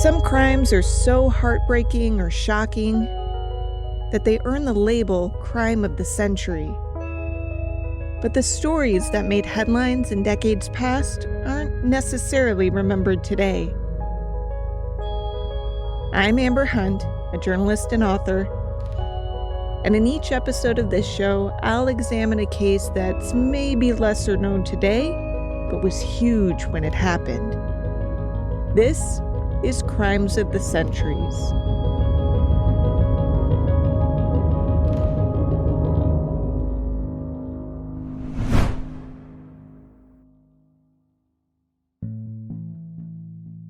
Some crimes are so heartbreaking or shocking that they earn the label crime of the century. But the stories that made headlines in decades past aren't necessarily remembered today. I'm Amber Hunt, a journalist and author, and in each episode of this show, I'll examine a case that's maybe lesser known today, but was huge when it happened. This is Crimes of the Centuries.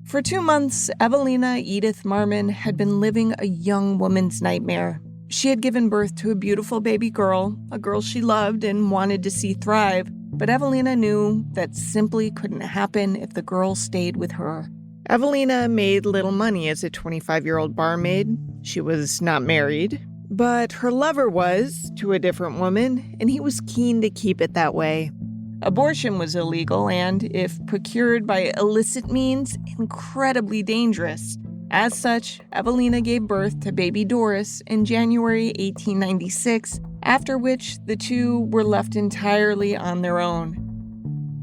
For 2 months, Evelina Edith Marmon had been living a young woman's nightmare. She had given birth to a beautiful baby girl, a girl she loved and wanted to see thrive, but Evelina knew that simply couldn't happen if the girl stayed with her. Evelina made little money as a 25-year-old barmaid. She was not married, but her lover was, to a different woman, and he was keen to keep it that way. Abortion was illegal and, if procured by illicit means, incredibly dangerous. As such, Evelina gave birth to baby Doris in January 1896, after which the two were left entirely on their own.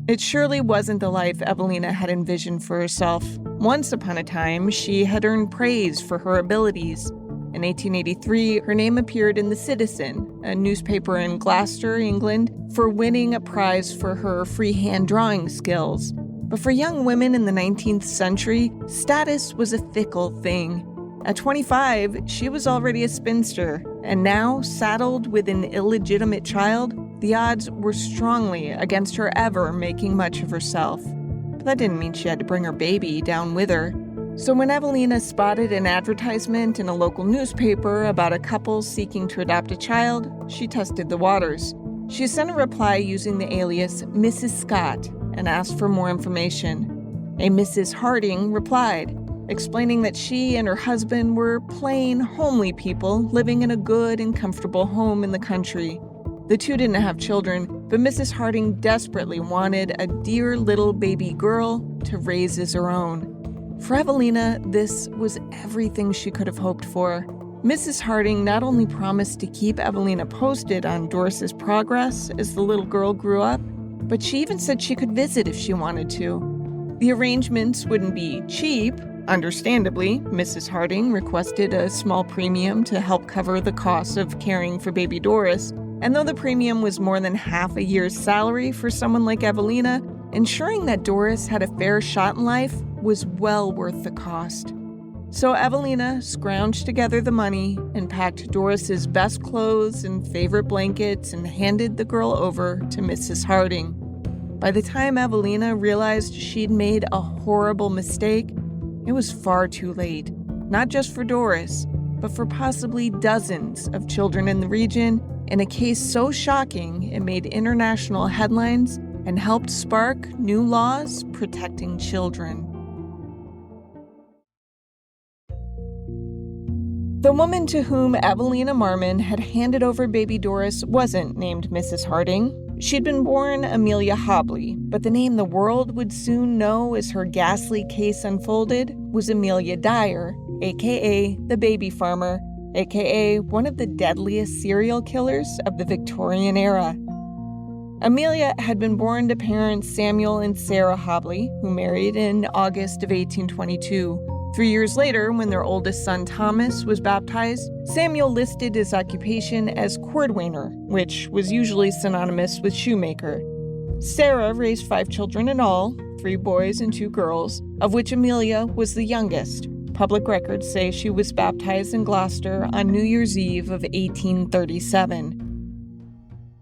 It surely wasn't the life Evelina had envisioned for herself. Once upon a time, she had earned praise for her abilities. In 1883, her name appeared in The Citizen, a newspaper in Gloucester, England, for winning a prize for her freehand drawing skills. But for young women in the 19th century, status was a fickle thing. At 25, she was already a spinster, and now, saddled with an illegitimate child, the odds were strongly against her ever making much of herself. But that didn't mean she had to bring her baby down with her. So when Evelina spotted an advertisement in a local newspaper about a couple seeking to adopt a child, she tested the waters. She sent a reply using the alias Mrs. Scott and asked for more information. A Mrs. Harding replied, explaining that she and her husband were plain, homely people living in a good and comfortable home in the country. The two didn't have children, but Mrs. Harding desperately wanted a dear little baby girl to raise as her own. For Evelina, this was everything she could have hoped for. Mrs. Harding not only promised to keep Evelina posted on Doris's progress as the little girl grew up, but she even said she could visit if she wanted to. The arrangements wouldn't be cheap. Understandably, Mrs. Harding requested a small premium to help cover the costs of caring for baby Doris, and though the premium was more than half a year's salary for someone like Evelina, ensuring that Doris had a fair shot in life was well worth the cost. So Evelina scrounged together the money and packed Doris's best clothes and favorite blankets and handed the girl over to Mrs. Harding. By the time Evelina realized she'd made a horrible mistake, it was far too late, not just for Doris, but for possibly dozens of children in the region, in a case so shocking it made international headlines and helped spark new laws protecting children. The woman to whom Evelina Marmon had handed over baby Doris wasn't named Mrs. Harding. She'd been born Amelia Hobley, but the name the world would soon know as her ghastly case unfolded was Amelia Dyer, aka the baby farmer, aka one of the deadliest serial killers of the Victorian era. Amelia had been born to parents Samuel and Sarah Hobley, who married in August of 1822. 3 years later, when their oldest son Thomas was baptized, Samuel listed his occupation as cordwainer, which was usually synonymous with shoemaker. Sarah raised 5 children in all, 3 boys and 2 girls, of which Amelia was the youngest. Public records say she was baptized in Gloucester on New Year's Eve of 1837.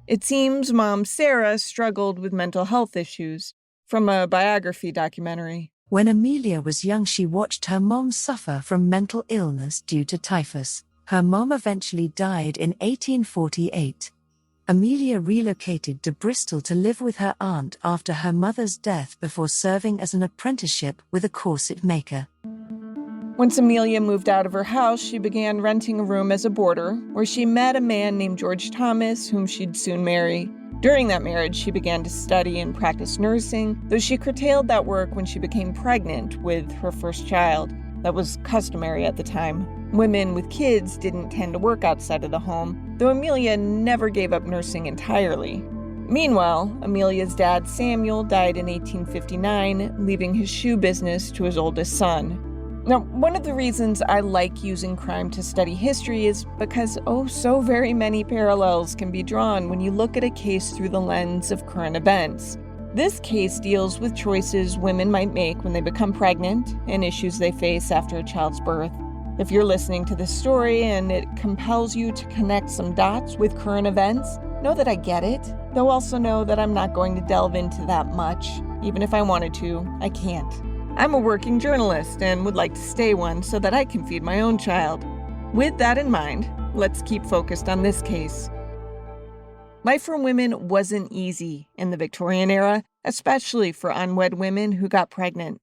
It seems Mom Sarah struggled with mental health issues, from a biography documentary. When Amelia was young, she watched her mom suffer from mental illness due to typhus. Her mom eventually died in 1848. Amelia relocated to Bristol to live with her aunt after her mother's death before serving as an apprenticeship with a corset maker. Once Amelia moved out of her house, she began renting a room as a boarder, where she met a man named George Thomas, whom she'd soon marry. During that marriage, she began to study and practice nursing, though she curtailed that work when she became pregnant with her first child. That was customary at the time. Women with kids didn't tend to work outside of the home, though Amelia never gave up nursing entirely. Meanwhile, Amelia's dad, Samuel, died in 1859, leaving his shoe business to his oldest son. Now, one of the reasons I like using crime to study history is because so very many parallels can be drawn when you look at a case through the lens of current events. This case deals with choices women might make when they become pregnant and issues they face after a child's birth. If you're listening to this story and it compels you to connect some dots with current events, know that I get it, though also know that I'm not going to delve into that much. Even if I wanted to, I can't. I'm a working journalist and would like to stay one so that I can feed my own child. With that in mind, let's keep focused on this case. Life for women wasn't easy in the Victorian era, especially for unwed women who got pregnant.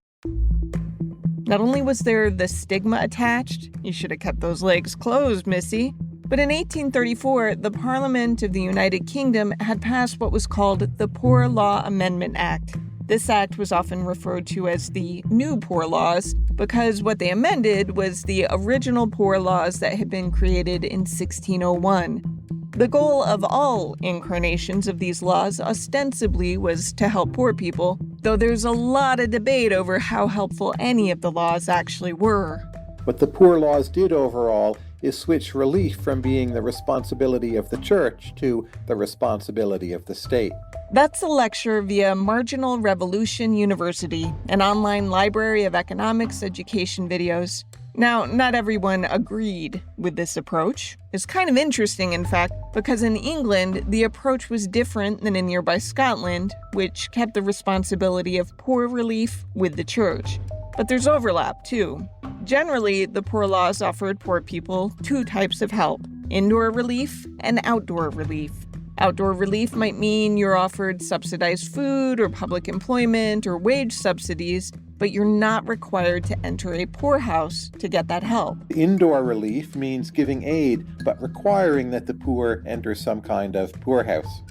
Not only was there the stigma attached, you should have kept those legs closed, missy, but in 1834, the Parliament of the United Kingdom had passed what was called the Poor Law Amendment Act. This act was often referred to as the New Poor Laws because what they amended was the original poor laws that had been created in 1601. The goal of all incarnations of these laws ostensibly was to help poor people, though there's a lot of debate over how helpful any of the laws actually were. What the poor laws did overall is switch relief from being the responsibility of the church to the responsibility of the state. That's a lecture via Marginal Revolution University, an online library of economics education videos. Now, not everyone agreed with this approach. It's kind of interesting, in fact, because in England, the approach was different than in nearby Scotland, which kept the responsibility of poor relief with the church. But there's overlap, too. Generally, the poor laws offered poor people two types of help: indoor relief and outdoor relief. Outdoor relief might mean you're offered subsidized food or public employment or wage subsidies, but you're not required to enter a poorhouse to get that help. Indoor relief means giving aid, but requiring that the poor enter some kind of poorhouse.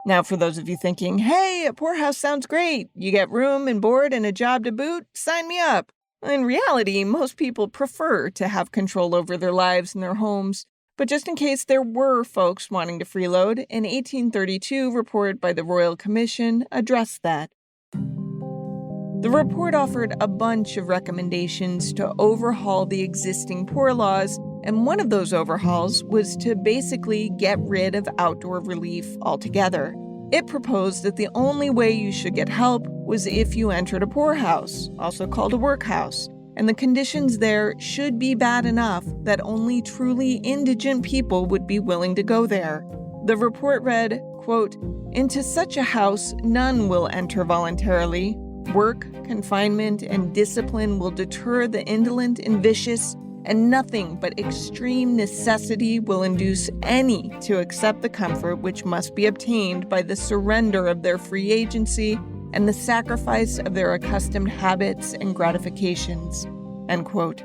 Now, for those of you thinking, hey, a poorhouse sounds great. You get room and board and a job to boot, sign me up. In reality, most people prefer to have control over their lives and their homes. But just in case there were folks wanting to freeload, an 1832 report by the Royal Commission addressed that. The report offered a bunch of recommendations to overhaul the existing poor laws, and one of those overhauls was to basically get rid of outdoor relief altogether. It proposed that the only way you should get help was if you entered a poorhouse, also called a workhouse, and the conditions there should be bad enough that only truly indigent people would be willing to go there. The report read, quote, "Into such a house none will enter voluntarily. Work, confinement, and discipline will deter the indolent and vicious, and nothing but extreme necessity will induce any to accept the comfort which must be obtained by the surrender of their free agency and the sacrifice of their accustomed habits and gratifications." End quote.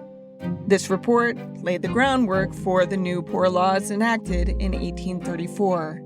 This report laid the groundwork for the new poor laws enacted in 1834.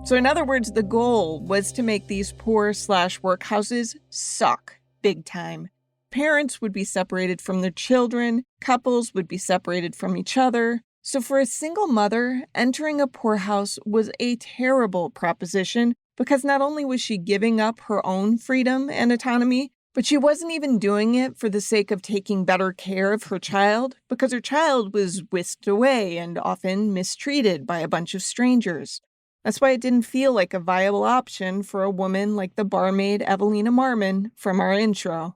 So in other words, the goal was to make these poor/workhouses suck big time. Parents would be separated from their children, couples would be separated from each other. So for a single mother, entering a poorhouse was a terrible proposition because not only was she giving up her own freedom and autonomy, but she wasn't even doing it for the sake of taking better care of her child because her child was whisked away and often mistreated by a bunch of strangers. That's why it didn't feel like a viable option for a woman like the barmaid Evelina Marmon from our intro.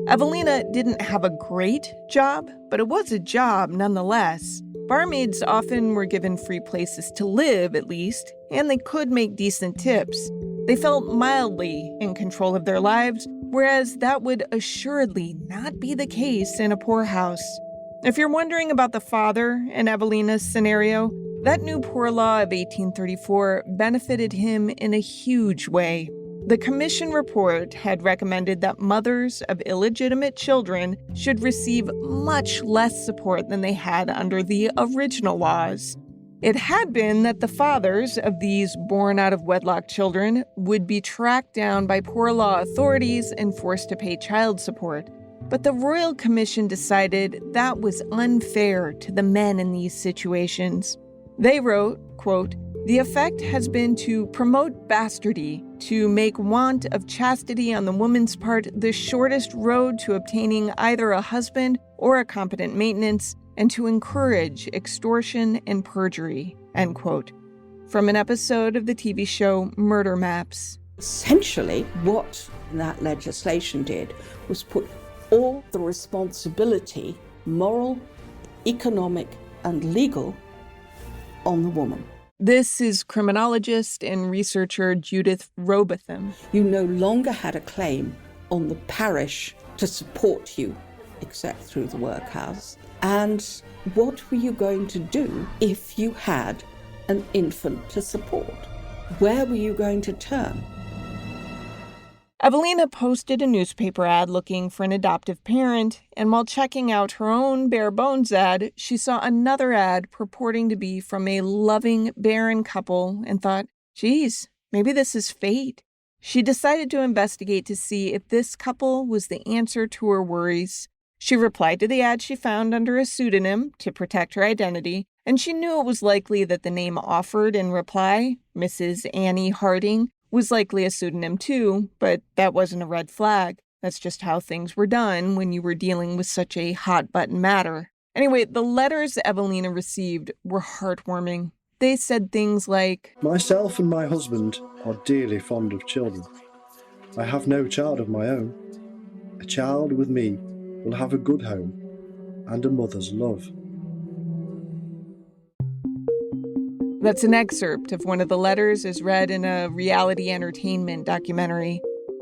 Evelina didn't have a great job, but it was a job nonetheless. Barmaids often were given free places to live, at least, and they could make decent tips. They felt mildly in control of their lives, whereas that would assuredly not be the case in a poorhouse. If you're wondering about the father in Evelina's scenario, that new poor law of 1834 benefited him in a huge way. The commission report had recommended that mothers of illegitimate children should receive much less support than they had under the original laws. It had been that the fathers of these born out of wedlock children would be tracked down by poor law authorities and forced to pay child support. But the Royal Commission decided that was unfair to the men in these situations. They wrote, quote, "The effect has been to promote bastardy, to make want of chastity on the woman's part the shortest road to obtaining either a husband or a competent maintenance, and to encourage extortion and perjury," end quote. From an episode of the TV show Murder Maps. Essentially, what that legislation did was put all the responsibility, moral, economic, and legal, on the woman. This is criminologist and researcher Judith Robotham. You no longer had a claim on the parish to support you, except through the workhouse. And what were you going to do if you had an infant to support? Where were you going to turn? Evelina posted a newspaper ad looking for an adoptive parent, and while checking out her own bare bones ad, she saw another ad purporting to be from a loving, barren couple and thought, geez, maybe this is fate. She decided to investigate to see if this couple was the answer to her worries. She replied to the ad she found under a pseudonym to protect her identity, and she knew it was likely that the name offered in reply, Mrs. Annie Harding, was likely a pseudonym too, but that wasn't a red flag. That's just how things were done when you were dealing with such a hot-button matter. Anyway, the letters Evelina received were heartwarming. They said things like, "Myself and my husband are dearly fond of children. I have no child of my own. A child with me will have a good home and a mother's love." That's an excerpt of one of the letters as read in a reality entertainment documentary.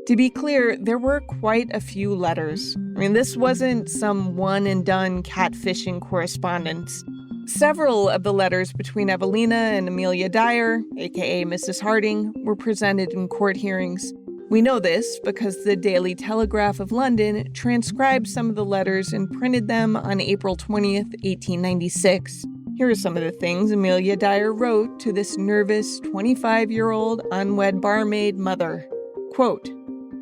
To be clear, there were quite a few letters. I mean, this wasn't some one-and-done catfishing correspondence. Several of the letters between Evelina and Amelia Dyer, aka Mrs. Harding, were presented in court hearings. We know this because the Daily Telegraph of London transcribed some of the letters and printed them on April 20th, 1896. Here are some of the things Amelia Dyer wrote to this nervous 25-year-old unwed barmaid mother. Quote,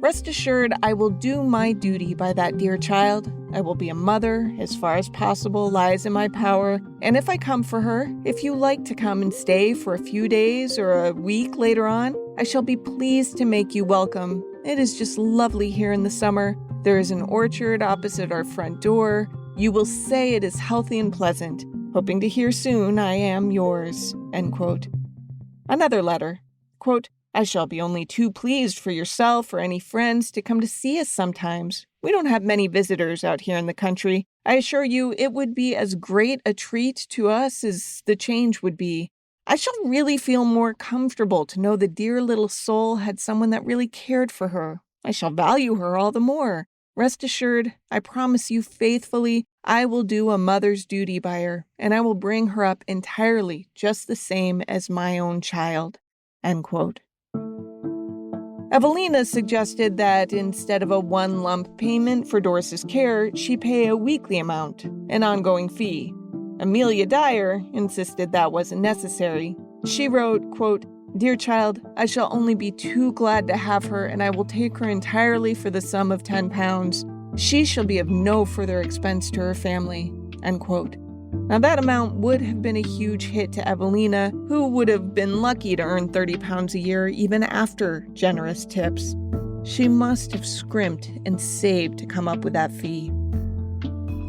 "Rest assured I will do my duty by that dear child. I will be a mother as far as possible lies in my power, and if I come for her, if you like to come and stay for a few days or a week later on, I shall be pleased to make you welcome. It is just lovely here in the summer. There is an orchard opposite our front door. You will say it is healthy and pleasant. Hoping to hear soon, I am yours," end quote. Another letter, quote, "I shall be only too pleased for yourself or any friends to come to see us sometimes. We don't have many visitors out here in the country. I assure you it would be as great a treat to us as the change would be. I shall really feel more comfortable to know the dear little soul had someone that really cared for her. I shall value her all the more. Rest assured, I promise you faithfully, I will do a mother's duty by her, and I will bring her up entirely just the same as my own child," end quote. Evelina suggested that instead of a one lump payment for Doris's care, she pay a weekly amount, an ongoing fee. Amelia Dyer insisted that wasn't necessary. She wrote, quote, "Dear child, I shall only be too glad to have her, and I will take her entirely for the sum of £10. She shall be of no further expense to her family," end quote. Now that amount would have been a huge hit to Evelina, who would have been lucky to earn £30 a year even after generous tips. She must have scrimped and saved to come up with that fee.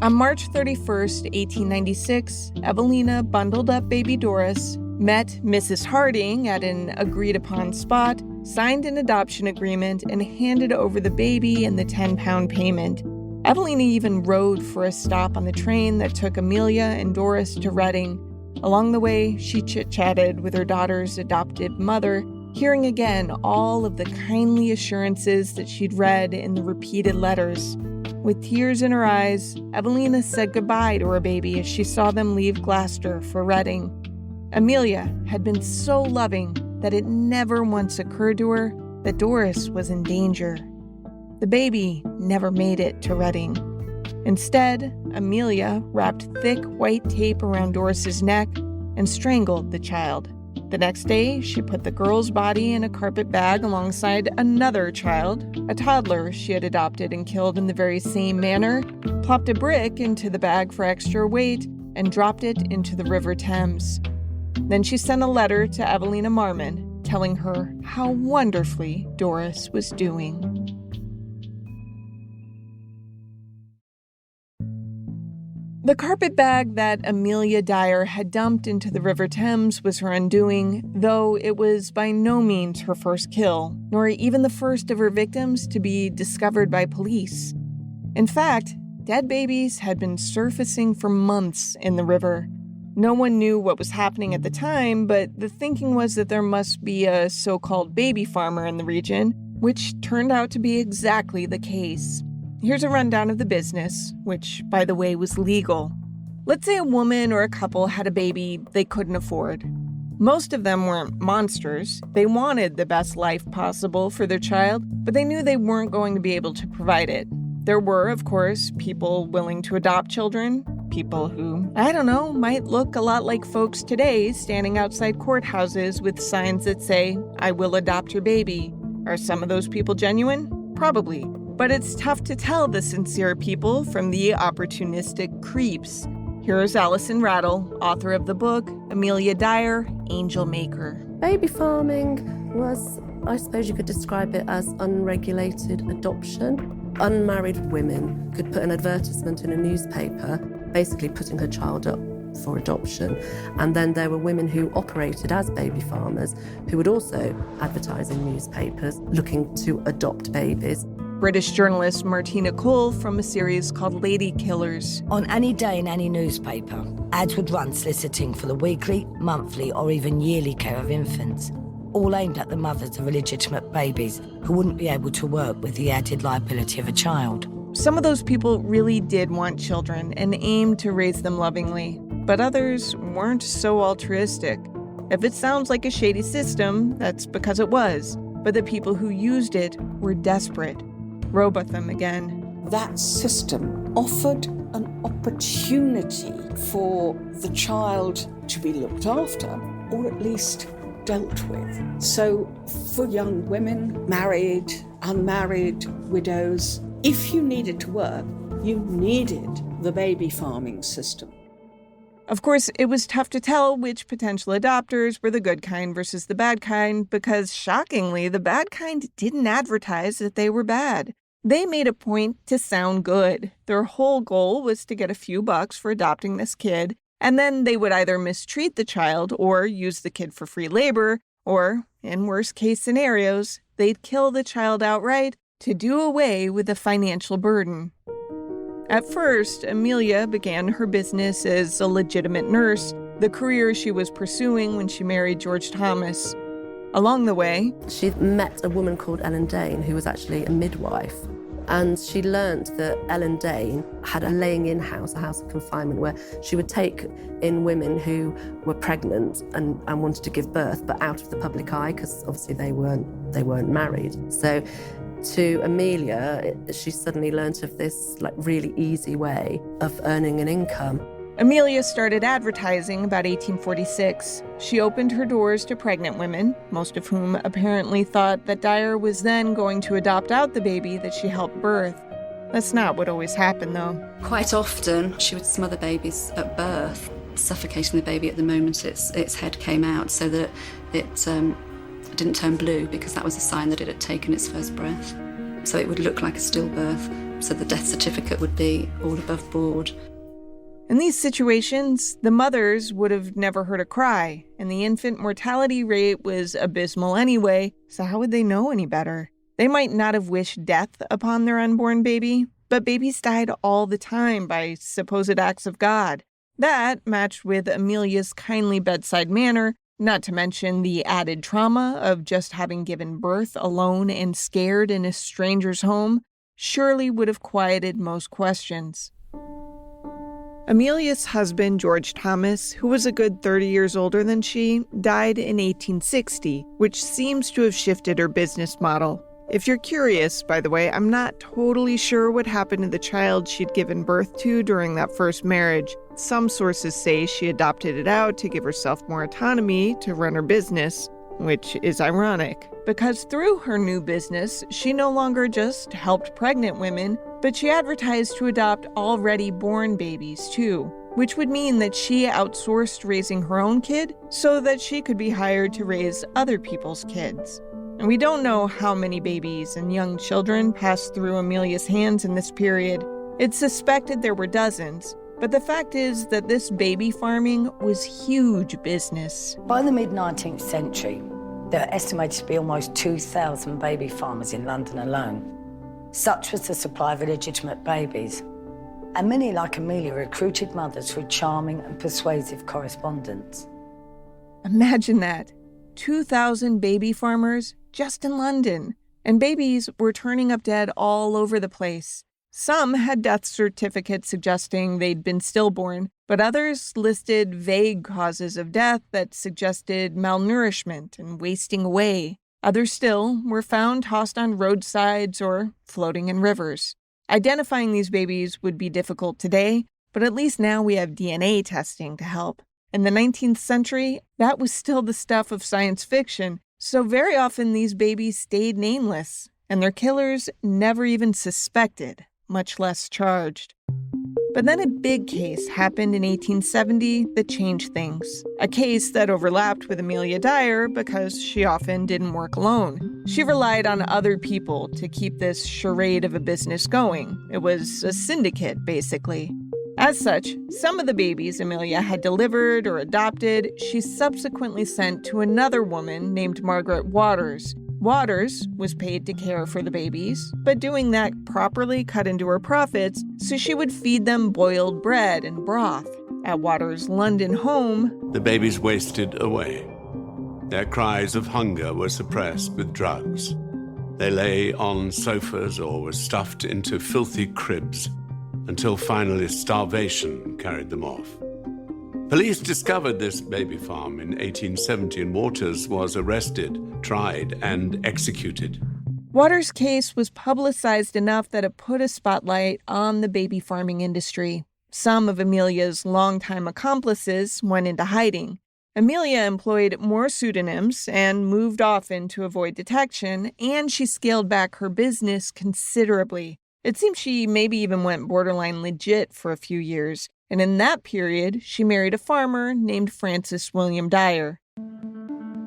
On March 31st, 1896, Evelina bundled up baby Doris, met Mrs. Harding at an agreed-upon spot, signed an adoption agreement, and handed over the baby and the £10 payment. Evelina even rode for a stop on the train that took Amelia and Doris to Reading. Along the way, she chit-chatted with her daughter's adopted mother, hearing again all of the kindly assurances that she'd read in the repeated letters. With tears in her eyes, Evelina said goodbye to her baby as she saw them leave Gloucester for Reading. Amelia had been so loving that it never once occurred to her that Doris was in danger. The baby never made it to Reading. Instead, Amelia wrapped thick white tape around Doris's neck and strangled the child. The next day, she put the girl's body in a carpet bag alongside another child, a toddler she had adopted and killed in the very same manner, plopped a brick into the bag for extra weight, and dropped it into the River Thames. Then she sent a letter to Evelina Marmon, telling her how wonderfully Doris was doing. The carpet bag that Amelia Dyer had dumped into the River Thames was her undoing, though it was by no means her first kill, nor even the first of her victims to be discovered by police. In fact, dead babies had been surfacing for months in the river. No one knew what was happening at the time, but the thinking was that there must be a so-called baby farmer in the region, which turned out to be exactly the case. Here's a rundown of the business, which, by the way, was legal. Let's say a woman or a couple had a baby they couldn't afford. Most of them weren't monsters. They wanted the best life possible for their child, but they knew they weren't going to be able to provide it. There were, of course, people willing to adopt children, people who, might look a lot like folks today standing outside courthouses with signs that say, "I will adopt your baby." Are some of those people genuine? Probably. But it's tough to tell the sincere people from the opportunistic creeps. Here's Alison Rattle, author of the book Amelia Dyer, Angel Maker. Baby farming was, I suppose you could describe it as unregulated adoption. Unmarried women could put an advertisement in a newspaper, basically putting her child up for adoption. And then there were women who operated as baby farmers who would also advertise in newspapers looking to adopt babies. British journalist Martina Cole from a series called Lady Killers. On any day in any newspaper, ads would run soliciting for the weekly, monthly or even yearly care of infants, all aimed at the mothers of illegitimate babies who wouldn't be able to work with the added liability of a child. Some of those people really did want children and aimed to raise them lovingly, but others weren't so altruistic. If it sounds like a shady system, that's because it was, but the people who used it were desperate. Robotham again. That system offered an opportunity for the child to be looked after, or at least dealt with. So for young women, married, unmarried, widows, if you needed to work, you needed the baby farming system. Of course, it was tough to tell which potential adopters were the good kind versus the bad kind because, shockingly, the bad kind didn't advertise that they were bad. They made a point to sound good. Their whole goal was to get a few bucks for adopting this kid, and then they would either mistreat the child or use the kid for free labor, or, in worst-case scenarios, they'd kill the child outright to do away with the financial burden. At first, Amelia began her business as a legitimate nurse, the career she was pursuing when she married George Thomas. Along the way, she met a woman called Ellen Dane, who was actually a midwife. And she learnt that Ellen Dane had a laying-in house, a house of confinement, where she would take in women who were pregnant and wanted to give birth, but out of the public eye, because obviously they weren't married. So to Amelia, she suddenly learnt of this really easy way of earning an income. Amelia started advertising about 1846. She opened her doors to pregnant women, most of whom apparently thought that Dyer was then going to adopt out the baby that she helped birth. That's not what always happened, though. Quite often, she would smother babies at birth, suffocating the baby at the moment its head came out so that it didn't turn blue, because that was a sign that it had taken its first breath. So it would look like a stillbirth, so the death certificate would be all above board. In these situations, the mothers would have never heard a cry, and the infant mortality rate was abysmal anyway, so how would they know any better? They might not have wished death upon their unborn baby, but babies died all the time by supposed acts of God. That, matched with Amelia's kindly bedside manner, not to mention the added trauma of just having given birth alone and scared in a stranger's home, surely would have quieted most questions. Amelia's husband, George Thomas, who was a good 30 years older than she, died in 1860, which seems to have shifted her business model. If you're curious, by the way, I'm not totally sure what happened to the child she'd given birth to during that first marriage. Some sources say she adopted it out to give herself more autonomy to run her business, which is ironic, because through her new business, she no longer just helped pregnant women, but she advertised to adopt already born babies too, which would mean that she outsourced raising her own kid so that she could be hired to raise other people's kids. And we don't know how many babies and young children passed through Amelia's hands in this period. It's suspected there were dozens, but the fact is that this baby farming was huge business. By the mid-19th century, there are estimated to be almost 2,000 baby farmers in London alone. Such was the supply of illegitimate babies. And many, like Amelia, recruited mothers through charming and persuasive correspondence. Imagine that. 2,000 baby farmers just in London. And babies were turning up dead all over the place. Some had death certificates suggesting they'd been stillborn, but others listed vague causes of death that suggested malnourishment and wasting away. Others still were found tossed on roadsides or floating in rivers. Identifying these babies would be difficult today, but at least now we have DNA testing to help. In the 19th century, that was still the stuff of science fiction, so very often these babies stayed nameless, and their killers never even suspected, much less charged. But then a big case happened in 1870 that changed things. A case that overlapped with Amelia Dyer because she often didn't work alone. She relied on other people to keep this charade of a business going. It was a syndicate, basically. As such, some of the babies Amelia had delivered or adopted, she subsequently sent to another woman named Margaret Waters. Waters was paid to care for the babies, but doing that properly cut into her profits, so she would feed them boiled bread and broth. At Waters' London home, the babies wasted away. Their cries of hunger were suppressed with drugs. They lay on sofas or were stuffed into filthy cribs until finally starvation carried them off. Police discovered this baby farm in 1870 and Waters was arrested, tried, and executed. Waters' case was publicized enough that it put a spotlight on the baby farming industry. Some of Amelia's longtime accomplices went into hiding. Amelia employed more pseudonyms and moved often to avoid detection, and she scaled back her business considerably. It seems she maybe even went borderline legit for a few years, and in that period, she married a farmer named Francis William Dyer.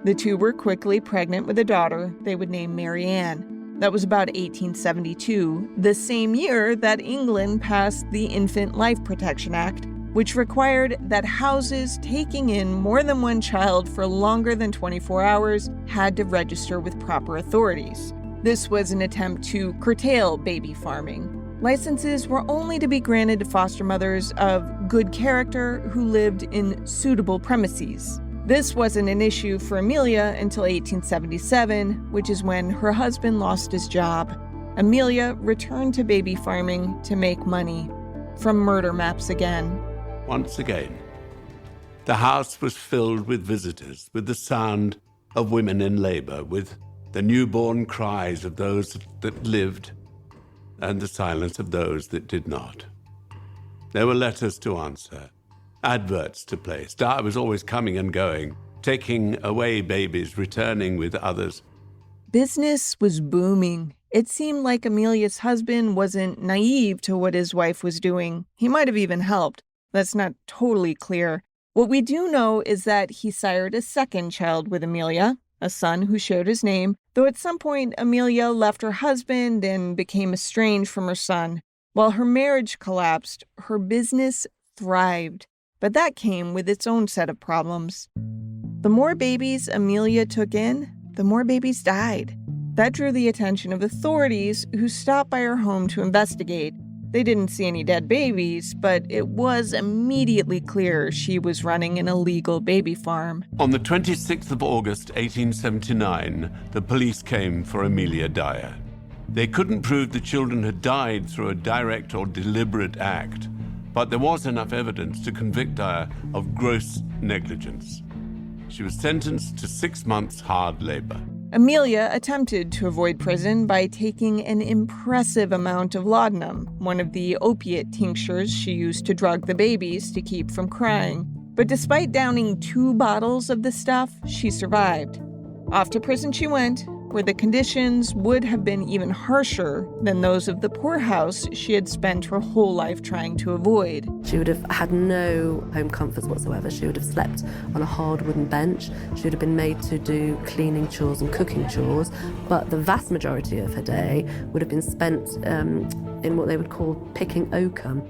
The two were quickly pregnant with a daughter they would name Mary Ann. That was about 1872, the same year that England passed the Infant Life Protection Act, which required that houses taking in more than one child for longer than 24 hours had to register with proper authorities. This was an attempt to curtail baby farming. Licenses were only to be granted to foster mothers of good character who lived in suitable premises. This wasn't an issue for Amelia until 1877, which is when her husband lost his job. Amelia returned to baby farming to make money. From murder maps again. Once again, the house was filled with visitors, with the sound of women in labor, with the newborn cries of those that lived, and the silence of those that did not. There were letters to answer, adverts to place. Dyer was always coming and going, taking away babies, returning with others. Business was booming. It seemed like Amelia's husband wasn't naive to what his wife was doing. He might have even helped. That's not totally clear. What we do know is that he sired a second child with Amelia, a son who shared his name, though at some point Amelia left her husband and became estranged from her son. While her marriage collapsed, her business thrived. But that came with its own set of problems. The more babies Amelia took in, the more babies died. That drew the attention of authorities who stopped by her home to investigate. They didn't see any dead babies, but it was immediately clear she was running an illegal baby farm. On the 26th of August, 1879, the police came for Amelia Dyer. They couldn't prove the children had died through a direct or deliberate act, but there was enough evidence to convict Dyer of gross negligence. She was sentenced to 6 months hard labor. Amelia attempted to avoid prison by taking an impressive amount of laudanum, one of the opiate tinctures she used to drug the babies to keep from crying. But despite downing 2 bottles of the stuff, she survived. Off to prison she went, where the conditions would have been even harsher than those of the poorhouse she had spent her whole life trying to avoid. She would have had no home comforts whatsoever. She would have slept on a hard wooden bench. She would have been made to do cleaning chores and cooking chores, but the vast majority of her day would have been spent in what they would call picking oakum.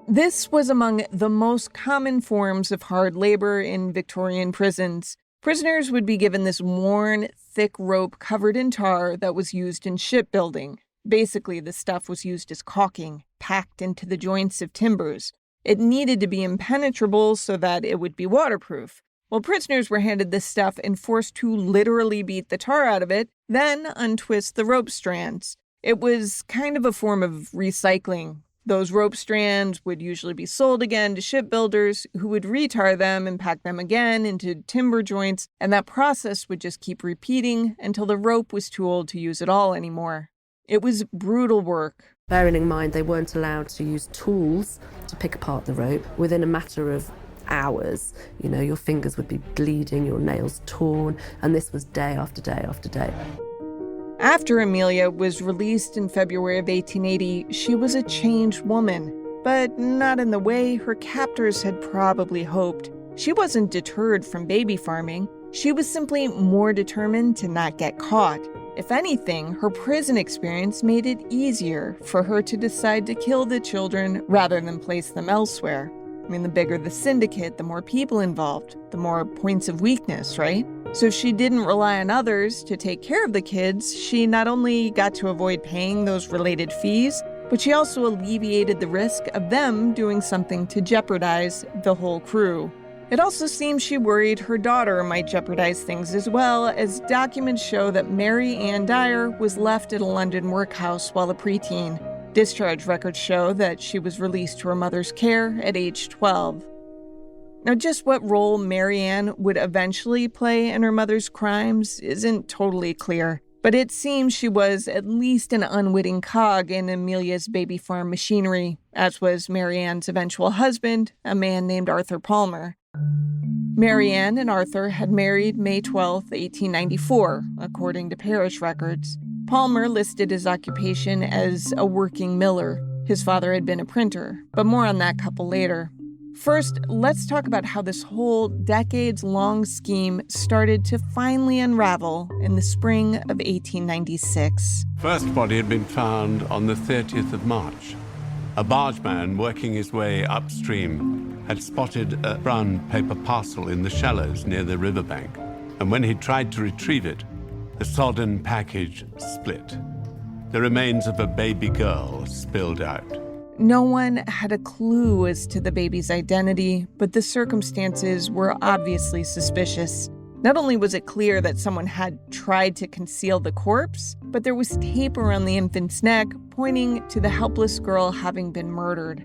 This was among the most common forms of hard labor in Victorian prisons. Prisoners would be given this worn, thick rope covered in tar that was used in shipbuilding. Basically, the stuff was used as caulking, packed into the joints of timbers. It needed to be impenetrable so that it would be waterproof. Well, prisoners were handed this stuff and forced to literally beat the tar out of it, then untwist the rope strands. It was kind of a form of recycling. Those rope strands would usually be sold again to shipbuilders who would retar them and pack them again into timber joints, and that process would just keep repeating until the rope was too old to use at all anymore. It was brutal work. Bearing in mind they weren't allowed to use tools to pick apart the rope. Within a matter of hours, your fingers would be bleeding, your nails torn, and this was day after day after day. After Amelia was released in February of 1880, she was a changed woman, but not in the way her captors had probably hoped. She wasn't deterred from baby farming. She was simply more determined to not get caught. If anything, her prison experience made it easier for her to decide to kill the children rather than place them elsewhere. The bigger the syndicate, the more people involved, the more points of weakness, right? So if she didn't rely on others to take care of the kids, she not only got to avoid paying those related fees, but she also alleviated the risk of them doing something to jeopardize the whole crew. It also seems she worried her daughter might jeopardize things as well, as documents show that Mary Ann Dyer was left at a London workhouse while a preteen. Discharge records show that she was released to her mother's care at age 12. Now, just what role Mary Ann would eventually play in her mother's crimes isn't totally clear, but it seems she was at least an unwitting cog in Amelia's baby farm machinery, as was Mary Ann's eventual husband, a man named Arthur Palmer. Mary Ann and Arthur had married May 12, 1894, according to parish records. Palmer listed his occupation as a working miller. His father had been a printer, but more on that couple later. First, let's talk about how this whole decades-long scheme started to finally unravel in the spring of 1896. First body had been found on the 30th of March. A bargeman working his way upstream had spotted a brown paper parcel in the shallows near the riverbank, and when he tried to retrieve it, the sodden package split. The remains of a baby girl spilled out. No one had a clue as to the baby's identity, but the circumstances were obviously suspicious. Not only was it clear that someone had tried to conceal the corpse, but there was tape around the infant's neck pointing to the helpless girl having been murdered.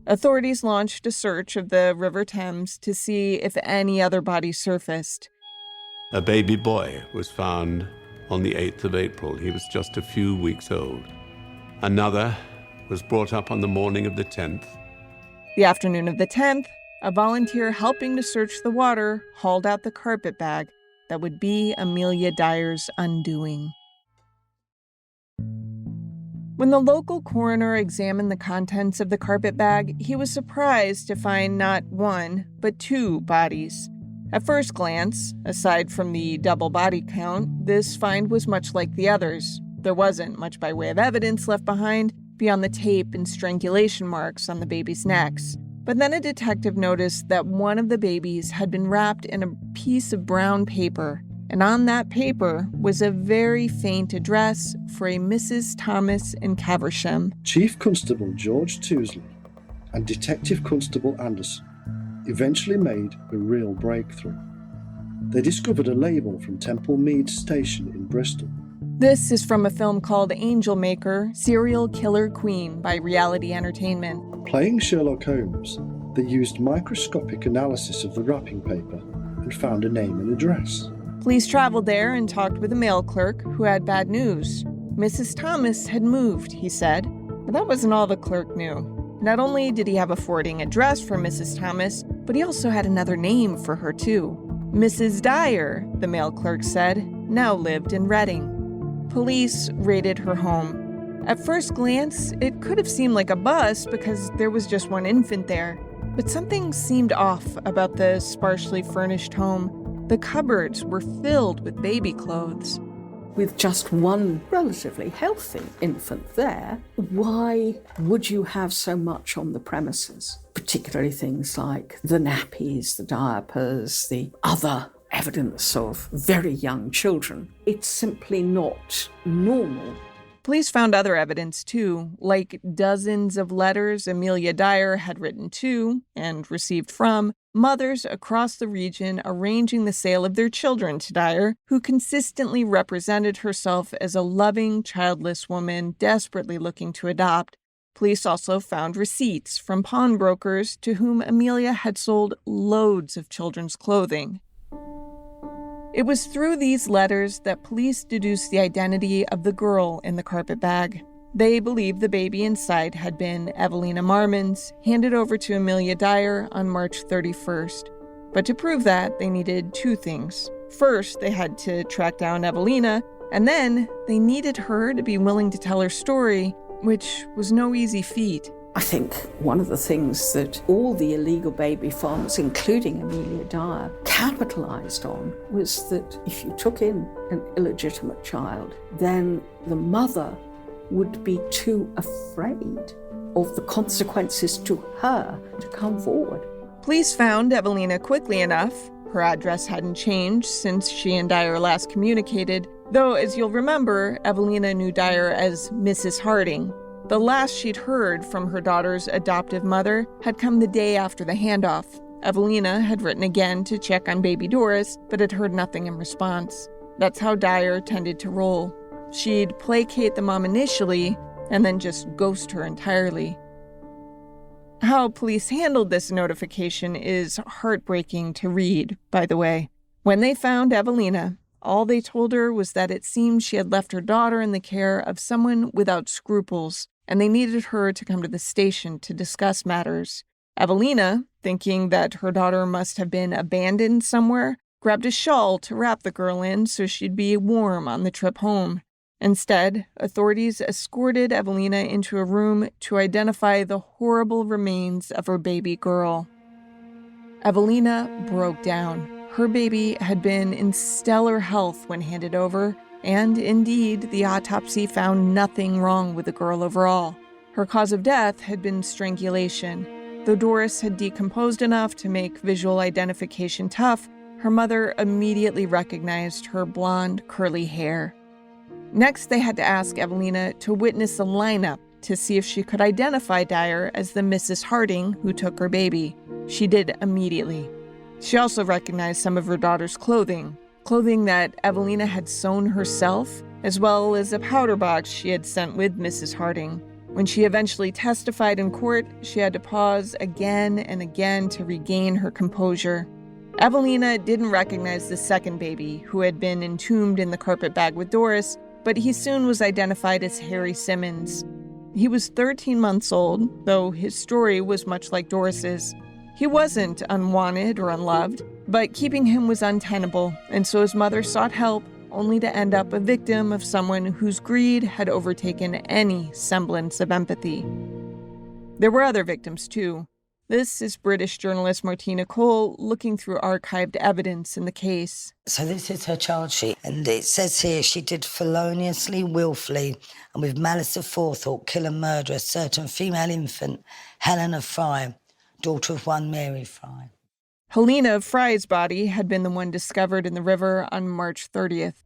Authorities launched a search of the River Thames to see if any other bodies surfaced. A baby boy was found on the 8th of April. He was just a few weeks old. Another was brought up on the morning of the 10th. The afternoon of the 10th, a volunteer helping to search the water hauled out the carpet bag that would be Amelia Dyer's undoing. When the local coroner examined the contents of the carpet bag, he was surprised to find not one, but 2 bodies. At first glance, aside from the double body count, this find was much like the others. There wasn't much by way of evidence left behind beyond the tape and strangulation marks on the babies' necks. But then a detective noticed that one of the babies had been wrapped in a piece of brown paper, and on that paper was a very faint address for a Mrs. Thomas in Caversham. Chief Constable George Tousley and Detective Constable Anderson eventually made a real breakthrough. They discovered a label from Temple Mead Station in Bristol. This is from a film called Angel Maker, Serial Killer Queen by Reality Entertainment. Playing Sherlock Holmes, they used microscopic analysis of the wrapping paper and found a name and address. Police traveled there and talked with a mail clerk who had bad news. Mrs. Thomas had moved, he said, but that wasn't all the clerk knew. Not only did he have a forwarding address for Mrs. Thomas, but he also had another name for her too. Mrs. Dyer, the mail clerk said, now lived in Reading. Police raided her home. At first glance, it could have seemed like a bust because there was just one infant there. But something seemed off about the sparsely furnished home. The cupboards were filled with baby clothes. With just one relatively healthy infant there, why would you have so much on the premises? Particularly things like the nappies, the diapers, the other evidence of very young children. It's simply not normal. Police found other evidence, too, like dozens of letters Amelia Dyer had written to and received from mothers across the region arranging the sale of their children to Dyer, who consistently represented herself as a loving, childless woman desperately looking to adopt. Police also found receipts from pawnbrokers to whom Amelia had sold loads of children's clothing. It was through these letters that police deduced the identity of the girl in the carpet bag. They believed the baby inside had been Evelina Marmon's, handed over to Amelia Dyer on March 31st. But to prove that, they needed two things. First, they had to track down Evelina, and then they needed her to be willing to tell her story, which was no easy feat. I think one of the things that all the illegal baby farmers, including Amelia Dyer, capitalized on was that if you took in an illegitimate child, then the mother would be too afraid of the consequences to her to come forward. Police found Evelina quickly enough. Her address hadn't changed since she and Dyer last communicated, though, as you'll remember, Evelina knew Dyer as Mrs. Harding. The last she'd heard from her daughter's adoptive mother had come the day after the handoff. Evelina had written again to check on baby Doris, but had heard nothing in response. That's how Dyer tended to roll. She'd placate the mom initially, and then just ghost her entirely. How police handled this notification is heartbreaking to read, by the way. When they found Evelina, all they told her was that it seemed she had left her daughter in the care of someone without scruples, and they needed her to come to the station to discuss matters. Evelina, thinking that her daughter must have been abandoned somewhere, grabbed a shawl to wrap the girl in so she'd be warm on the trip home. Instead, authorities escorted Evelina into a room to identify the horrible remains of her baby girl. Evelina broke down. Her baby had been in stellar health when handed over, and indeed, the autopsy found nothing wrong with the girl overall. Her cause of death had been strangulation. Though Doris had decomposed enough to make visual identification tough, her mother immediately recognized her blonde, curly hair. Next, they had to ask Evelina to witness a lineup to see if she could identify Dyer as the Mrs. Harding who took her baby. She did immediately. She also recognized some of her daughter's clothing that Evelina had sewn herself, as well as a powder box she had sent with Mrs. Harding. When she eventually testified in court, she had to pause again and again to regain her composure. Evelina didn't recognize the second baby, who had been entombed in the carpet bag with Doris, but he soon was identified as Harry Simmons. He was 13 months old, though his story was much like Doris's. He wasn't unwanted or unloved, but keeping him was untenable, and so his mother sought help, only to end up a victim of someone whose greed had overtaken any semblance of empathy. There were other victims, too. This is British journalist Martina Cole looking through archived evidence in the case. So this is her charge sheet, and it says here she did feloniously, willfully, and with malice aforethought kill and murder a certain female infant, Helena Fry, daughter of one Mary Fry. Helena Fry's body had been the one discovered in the river on March 30th.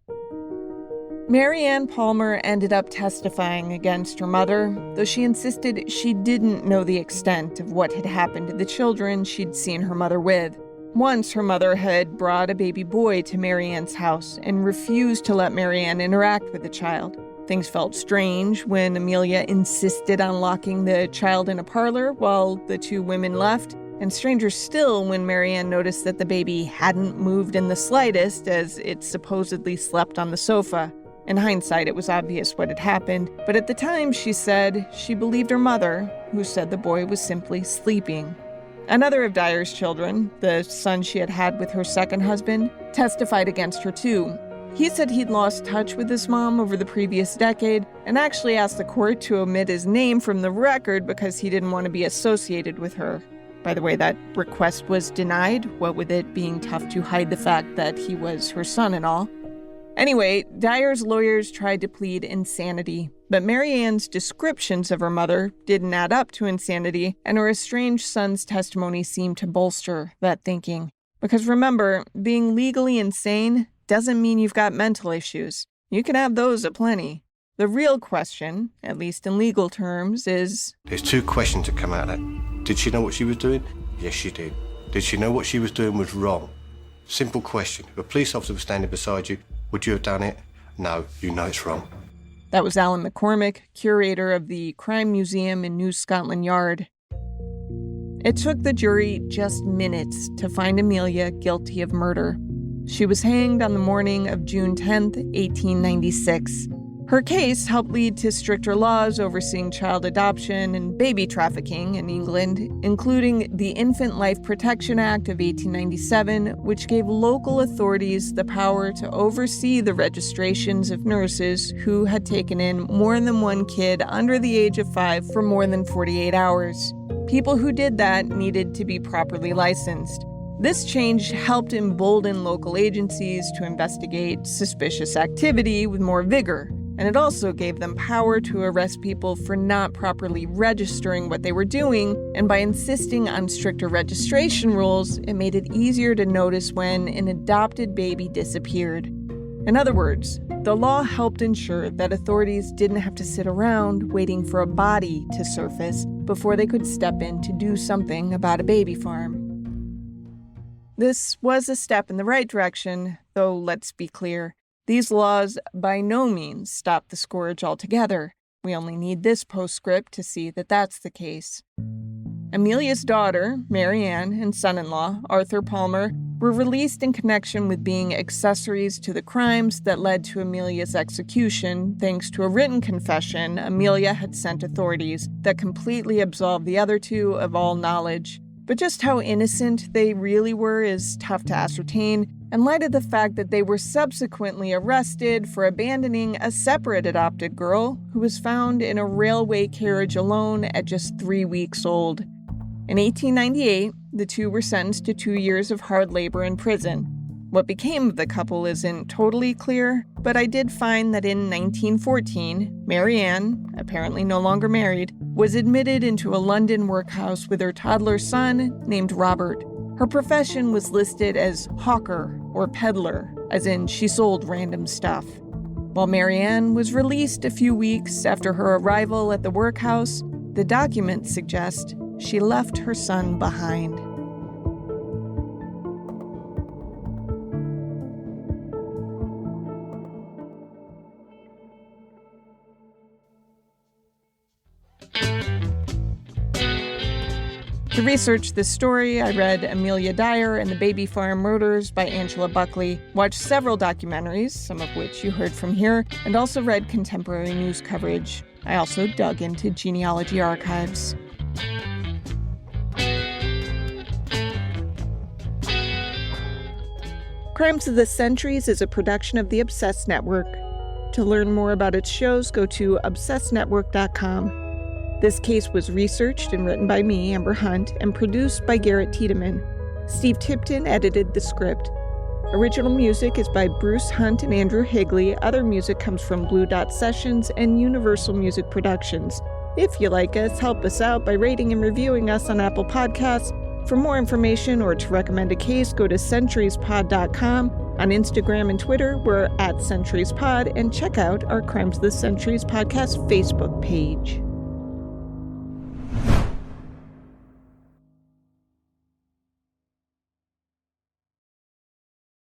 Mary Ann Palmer ended up testifying against her mother, though she insisted she didn't know the extent of what had happened to the children she'd seen her mother with. Once her mother had brought a baby boy to Mary Ann's house and refused to let Mary Ann interact with the child. Things felt strange when Amelia insisted on locking the child in a parlor while the two women left, And stranger still when Marianne noticed that the baby hadn't moved in the slightest as it supposedly slept on the sofa. In hindsight, it was obvious what had happened, but at the time, she said she believed her mother, who said the boy was simply sleeping. Another of Dyer's children, the son she had had with her second husband, testified against her too. He said he'd lost touch with his mom over the previous decade and actually asked the court to omit his name from the record because he didn't want to be associated with her. By the way, that request was denied, what with it being tough to hide the fact that he was her son-in-law. Anyway, Dyer's lawyers tried to plead insanity, but Marianne's descriptions of her mother didn't add up to insanity, and her estranged son's testimony seemed to bolster that thinking. Because remember, being legally insane doesn't mean you've got mental issues. You can have those aplenty. The real question, at least in legal terms, is... There's two questions that come out of that. Did she know what she was doing? Yes, she did. Did she know what she was doing was wrong? Simple question. If a police officer was standing beside you, would you have done it? No, you know it's wrong. That was Alan McCormick, curator of the Crime Museum in New Scotland Yard. It took the jury just minutes to find Amelia guilty of murder. She was hanged on the morning of June 10th, 1896. Her case helped lead to stricter laws overseeing child adoption and baby trafficking in England, including the Infant Life Protection Act of 1897, which gave local authorities the power to oversee the registrations of nurses who had taken in more than one kid under the age of 5 for more than 48 hours. People who did that needed to be properly licensed. This change helped embolden local agencies to investigate suspicious activity with more vigor. And it also gave them power to arrest people for not properly registering what they were doing, and by insisting on stricter registration rules, it made it easier to notice when an adopted baby disappeared. In other words, the law helped ensure that authorities didn't have to sit around waiting for a body to surface before they could step in to do something about a baby farm. This was a step in the right direction, though let's be clear. These laws by no means stop the scourge altogether. We only need this postscript to see that that's the case. Amelia's daughter, Marianne, and son-in-law, Arthur Palmer, were released in connection with being accessories to the crimes that led to Amelia's execution, thanks to a written confession Amelia had sent authorities that completely absolved the other two of all knowledge. But just how innocent they really were is tough to ascertain, in light of the fact that they were subsequently arrested for abandoning a separate adopted girl who was found in a railway carriage alone at just 3 weeks old. In 1898, the two were sentenced to 2 years of hard labor in prison. What became of the couple isn't totally clear, but I did find that in 1914, Marianne, apparently no longer married, was admitted into a London workhouse with her toddler son named Robert. Her profession was listed as hawker or peddler, as in she sold random stuff. While Marianne was released a few weeks after her arrival at the workhouse, the documents suggest she left her son behind. To research this story, I read Amelia Dyer and the Baby Farm Murders by Angela Buckley, watched several documentaries, some of which you heard from here, and also read contemporary news coverage. I also dug into genealogy archives. Crimes of the Centuries is a production of the Obsessed Network. To learn more about its shows, go to obsessednetwork.com. This case was researched and written by me, Amber Hunt, and produced by Garrett Tiedemann. Steve Tipton edited the script. Original music is by Bruce Hunt and Andrew Higley. Other music comes from Blue Dot Sessions and Universal Music Productions. If you like us, help us out by rating and reviewing us on Apple Podcasts. For more information or to recommend a case, go to centuriespod.com. On Instagram and Twitter, we're @centuriespod, and check out our Crimes of the Centuries podcast Facebook page.